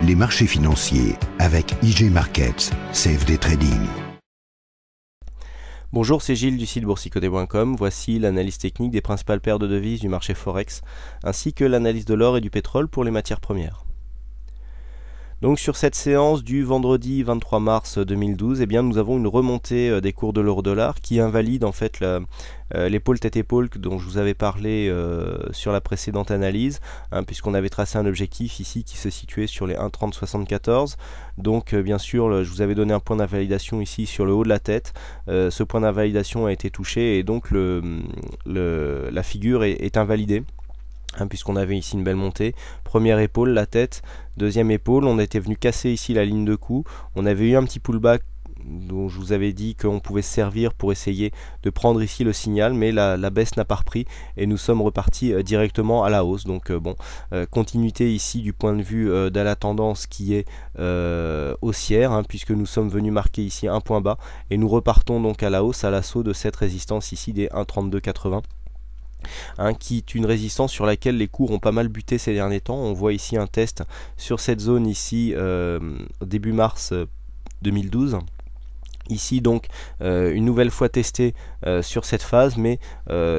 les marchés financiers avec IG Markets, CFD Trading. Bonjour, c'est Gilles du site boursicoté.com. Voici l'analyse technique des principales paires de devises du marché Forex, ainsi que l'analyse de l'or et du pétrole pour les matières premières. Donc sur cette séance du vendredi 23 mars 2012, eh bien, nous avons une remontée des cours de l'euro-dollar qui invalide en fait l'épaule tête-épaule dont je vous avais parlé sur la précédente analyse, puisqu'on avait tracé un objectif ici qui se situait sur les 1,3074. Donc bien sûr, je vous avais donné un point d'invalidation ici sur le haut de la tête. Ce point d'invalidation a été touché et donc la figure est invalidée. Puisqu'on avait ici une belle montée, première épaule, la tête, deuxième épaule, on était venu casser ici la ligne de coup, on avait eu un petit pullback dont je vous avais dit qu'on pouvait se servir pour essayer de prendre ici le signal, mais la baisse n'a pas repris et nous sommes repartis directement à la hausse. Donc continuité ici du point de vue de la tendance qui est haussière, puisque nous sommes venus marquer ici un point bas et nous repartons donc à la hausse à l'assaut de cette résistance ici des 1,3280. Qui est une résistance sur laquelle les cours ont pas mal buté ces derniers temps. On voit ici un test sur cette zone ici début mars 2012. Ici donc une nouvelle fois testé sur cette phase, mais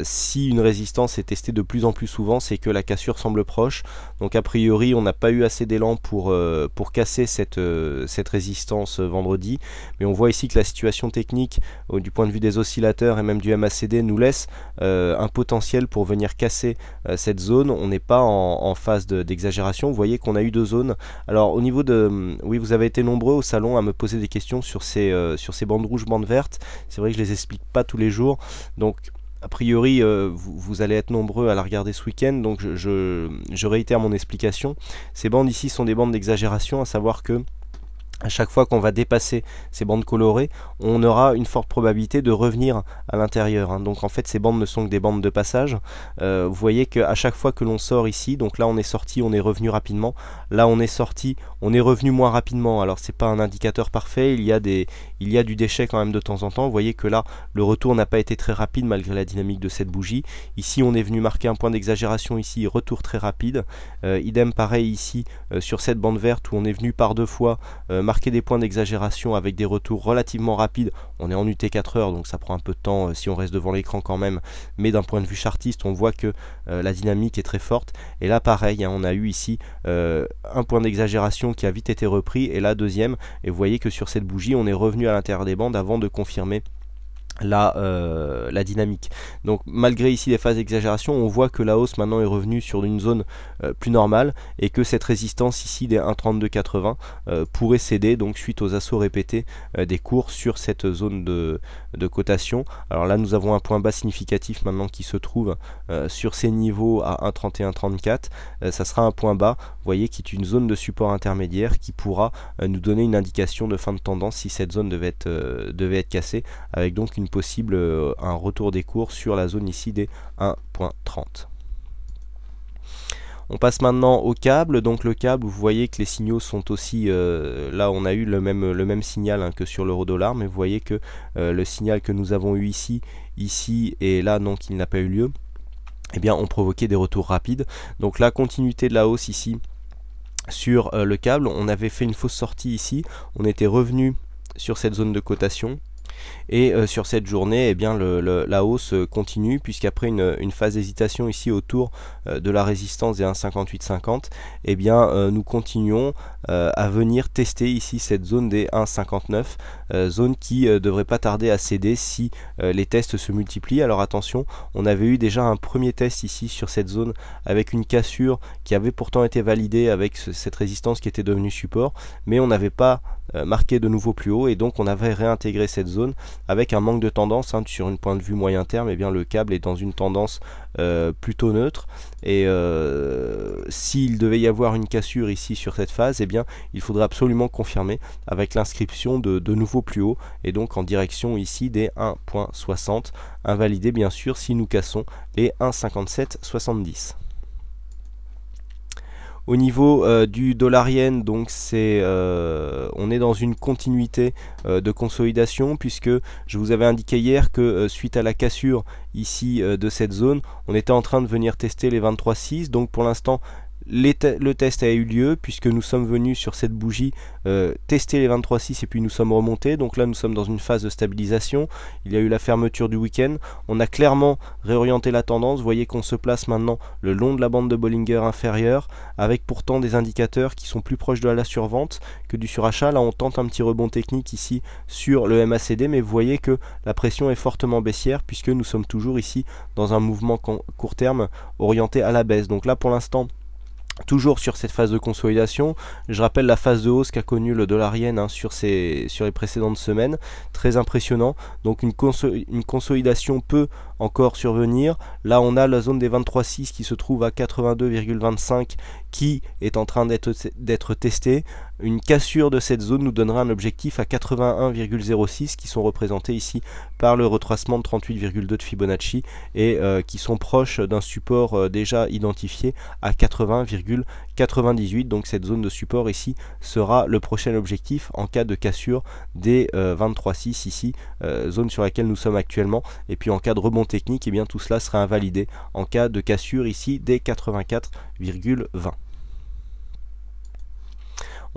si une résistance est testée de plus en plus souvent, c'est que la cassure semble proche. Donc a priori on n'a pas eu assez d'élan pour casser cette résistance vendredi, mais on voit ici que la situation technique du point de vue des oscillateurs et même du MACD nous laisse un potentiel pour venir casser cette zone. On n'est pas en phase d'exagération. Vous voyez qu'on a eu deux zones. Alors au niveau de... oui, vous avez été nombreux au salon à me poser des questions sur ces bandes rouges, bandes vertes. C'est vrai que je les explique pas tous les jours, donc a priori vous allez être nombreux à la regarder ce week-end, donc je réitère mon explication. Ces bandes ici sont des bandes d'exagération, à savoir que à chaque fois qu'on va dépasser ces bandes colorées, on aura une forte probabilité de revenir à l'intérieur. Donc en fait ces bandes ne sont que des bandes de passage. Vous voyez qu'à chaque fois que l'on sort ici, donc là on est sorti, on est revenu rapidement. Là on est sorti, on est revenu moins rapidement. Alors c'est pas un indicateur parfait, il y a du déchet quand même de temps en temps. Vous voyez que là le retour n'a pas été très rapide malgré la dynamique de cette bougie. Ici on est venu marquer un point d'exagération, ici retour très rapide. Idem pareil ici sur cette bande verte où on est venu par deux fois marquer des points d'exagération avec des retours relativement rapides. On est en UT4 heures, donc ça prend un peu de temps si on reste devant l'écran quand même, mais d'un point de vue chartiste on voit que la dynamique est très forte. Et là pareil, on a eu ici un point d'exagération qui a vite été repris, et là deuxième, et vous voyez que sur cette bougie on est revenu à l'intérieur des bandes avant de confirmer la dynamique. Donc malgré ici les phases d'exagération, on voit que la hausse maintenant est revenue sur une zone plus normale, et que cette résistance ici des 1,3280 pourrait céder donc suite aux assauts répétés des cours sur cette zone de cotation. Alors là nous avons un point bas significatif maintenant qui se trouve sur ces niveaux à 1,3134. Ça sera un point bas, vous voyez, qui est une zone de support intermédiaire qui pourra nous donner une indication de fin de tendance si cette zone devait être cassée, avec donc une possible un retour des cours sur la zone ici des 1,30. On passe maintenant au câble. Donc le câble, vous voyez que les signaux sont aussi là on a eu le même signal que sur l'euro dollar, mais vous voyez que le signal que nous avons eu ici et là donc il n'a pas eu lieu, eh bien ont provoqué des retours rapides. Donc la continuité de la hausse ici sur le câble, on avait fait une fausse sortie ici, on était revenu sur cette zone de cotation. Et sur cette journée, eh bien, la hausse continue, puisqu'après une phase d'hésitation ici autour de la résistance des 1,5850, eh bien, nous continuons à venir tester ici cette zone des 1,59, zone qui devrait pas tarder à céder si les tests se multiplient. Alors attention, on avait eu déjà un premier test ici sur cette zone avec une cassure qui avait pourtant été validée avec cette résistance qui était devenue support, mais on n'avait pas marqué de nouveau plus haut, et donc on avait réintégré cette zone avec un manque de tendance sur un point de vue moyen terme. Eh bien le câble est dans une tendance plutôt neutre, et s'il devait y avoir une cassure ici sur cette phase, eh bien il faudrait absolument confirmer avec l'inscription de nouveaux plus haut, et donc en direction ici des 1,60, invalidé bien sûr si nous cassons les 1,5770. Au niveau du dollar-yen, donc on est dans une continuité de consolidation, puisque je vous avais indiqué hier que suite à la cassure ici de cette zone, on était en train de venir tester les 23,6. Donc pour l'instant le test a eu lieu puisque nous sommes venus sur cette bougie tester les 23,6 et puis nous sommes remontés. Donc là nous sommes dans une phase de stabilisation. Il y a eu la fermeture du week-end. On a clairement réorienté la tendance. Vous voyez qu'on se place maintenant le long de la bande de Bollinger inférieure avec pourtant des indicateurs qui sont plus proches de la survente que du surachat. Là on tente un petit rebond technique ici sur le MACD, mais vous voyez que la pression est fortement baissière puisque nous sommes toujours ici dans un mouvement court terme orienté à la baisse. Donc là pour l'instant toujours sur cette phase de consolidation. Je rappelle la phase de hausse qu'a connue le dollar yen sur les précédentes semaines, très impressionnant. Donc une consolidation peut encore survenir. Là on a la zone des 23,6 qui se trouve à 82,25 qui est en train d'être testée. Une cassure de cette zone nous donnera un objectif à 81,06 qui sont représentés ici par le retracement de 38,2 de Fibonacci et qui sont proches d'un support déjà identifié à 80,98. Donc cette zone de support ici sera le prochain objectif en cas de cassure des 23,6 ici, zone sur laquelle nous sommes actuellement. Et puis en cas de rebond technique, et bien tout cela sera invalidé en cas de cassure ici des 84,20.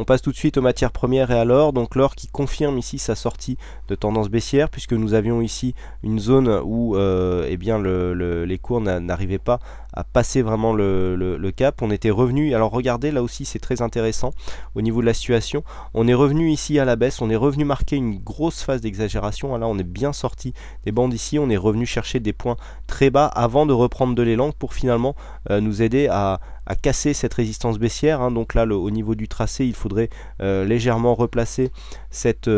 On passe tout de suite aux matières premières et à l'or. Donc l'or qui confirme ici sa sortie de tendance baissière puisque nous avions ici une zone où eh bien les cours n'arrivaient pas à passer vraiment le cap. On était revenu, alors regardez là aussi c'est très intéressant au niveau de la situation. On est revenu ici à la baisse, on est revenu marquer une grosse phase d'exagération. Là on est bien sorti des bandes ici, on est revenu chercher des points très bas avant de reprendre de l'élan pour finalement nous aider à casser cette résistance baissière. Donc là au niveau du tracé il faudrait légèrement replacer cette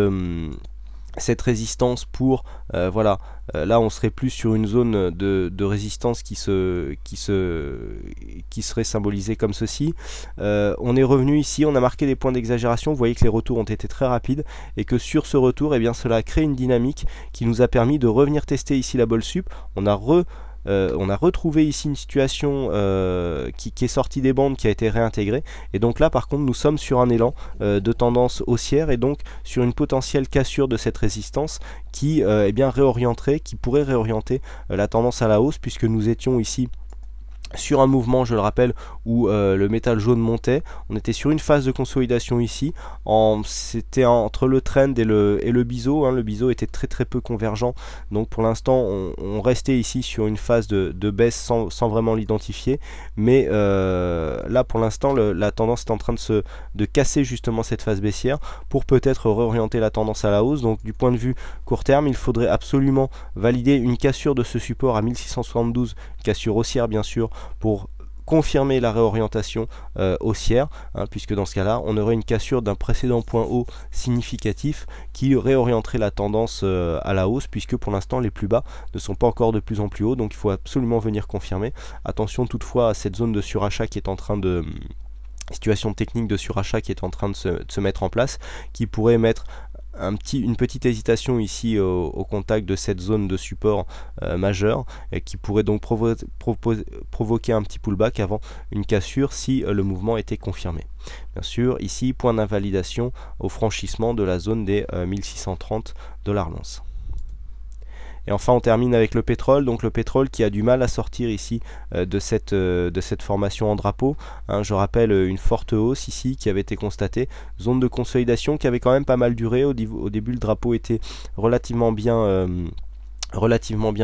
résistance pour voilà, là on serait plus sur une zone de résistance qui serait symbolisée comme ceci. On est revenu ici, on a marqué des points d'exagération. Vous voyez que les retours ont été très rapides et que sur ce retour, eh bien, cela a créé une dynamique qui nous a permis de revenir tester ici la Bol Sup. On a retrouvé ici une situation qui est sortie des bandes, qui a été réintégrée, et donc là par contre nous sommes sur un élan de tendance haussière et donc sur une potentielle cassure de cette résistance qui eh bien qui pourrait réorienter la tendance à la hausse, puisque nous étions ici sur un mouvement, je le rappelle, où le métal jaune montait. On était sur une phase de consolidation ici. C'était entre le trend et le biseau. Le biseau était très peu convergent. Donc pour l'instant, on restait ici sur une phase de baisse sans vraiment l'identifier. Mais là, pour l'instant, la tendance est en train de casser justement cette phase baissière pour peut-être réorienter la tendance à la hausse. Donc du point de vue court terme, il faudrait absolument valider une cassure de ce support à 1672, cassure haussière bien sûr, pour confirmer la réorientation haussière, puisque dans ce cas-là, on aurait une cassure d'un précédent point haut significatif qui réorienterait la tendance à la hausse, puisque pour l'instant les plus bas ne sont pas encore de plus en plus hauts, donc il faut absolument venir confirmer. Attention toutefois à cette zone de surachat qui est en train de situation technique de surachat qui est en train de se mettre en place, qui pourrait mettre une petite hésitation ici au contact de cette zone de support majeur, et qui pourrait donc provoquer un petit pullback avant une cassure si le mouvement était confirmé. Bien sûr, ici, point d'invalidation au franchissement de la zone des 1630 $ l'once. Et enfin on termine avec le pétrole, donc le pétrole qui a du mal à sortir ici de cette formation en drapeau. Je rappelle une forte hausse ici qui avait été constatée, zone de consolidation qui avait quand même pas mal duré. Au début le drapeau était relativement bien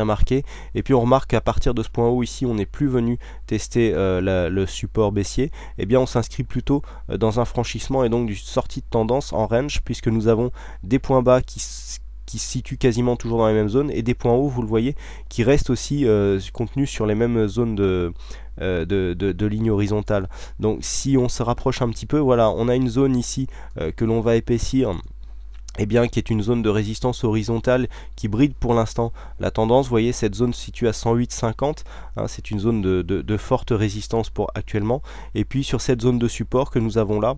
marqué, et puis on remarque qu'à partir de ce point haut ici on n'est plus venu tester le support baissier. Et bien on s'inscrit plutôt dans un franchissement et donc d'une sortie de tendance en range, puisque nous avons des points bas qui se situent quasiment toujours dans les mêmes zones, et des points hauts, vous le voyez, qui restent aussi contenus sur les mêmes zones de ligne horizontale. Donc si on se rapproche un petit peu, voilà, on a une zone ici que l'on va épaissir, et bien qui est une zone de résistance horizontale qui bride pour l'instant la tendance. Vous voyez, cette zone se situe à 108,50, c'est une zone de forte résistance pour actuellement. Et puis sur cette zone de support que nous avons là,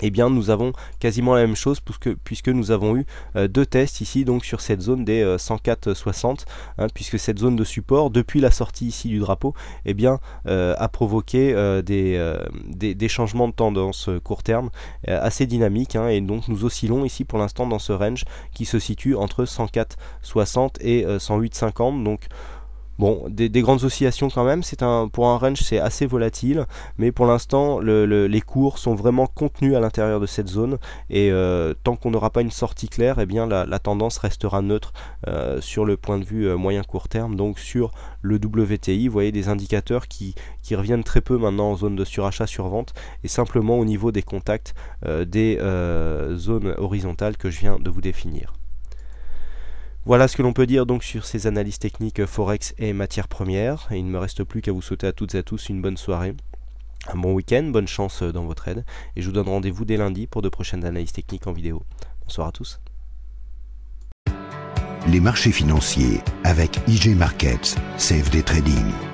eh bien nous avons quasiment la même chose, puisque nous avons eu deux tests ici, donc sur cette zone des 104,60, puisque cette zone de support depuis la sortie ici du drapeau, eh bien a provoqué des changements de tendance court terme assez dynamiques, et donc nous oscillons ici pour l'instant dans ce range qui se situe entre 104,60 et 108,50. Donc Bon, des grandes oscillations quand même, pour un range c'est assez volatile, mais pour l'instant les cours sont vraiment contenus à l'intérieur de cette zone, et tant qu'on n'aura pas une sortie claire, eh bien la tendance restera neutre sur le point de vue moyen court terme. Donc sur le WTI, vous voyez des indicateurs qui reviennent très peu maintenant en zone de surachat survente, et simplement au niveau des contacts des zones horizontales que je viens de vous définir. Voilà ce que l'on peut dire donc sur ces analyses techniques Forex et matières premières. Et il ne me reste plus qu'à vous souhaiter à toutes et à tous une bonne soirée, un bon week-end, bonne chance dans vos trades. Et je vous donne rendez-vous dès lundi pour de prochaines analyses techniques en vidéo. Bonsoir à tous. Les marchés financiers avec IG Markets, CFD Trading.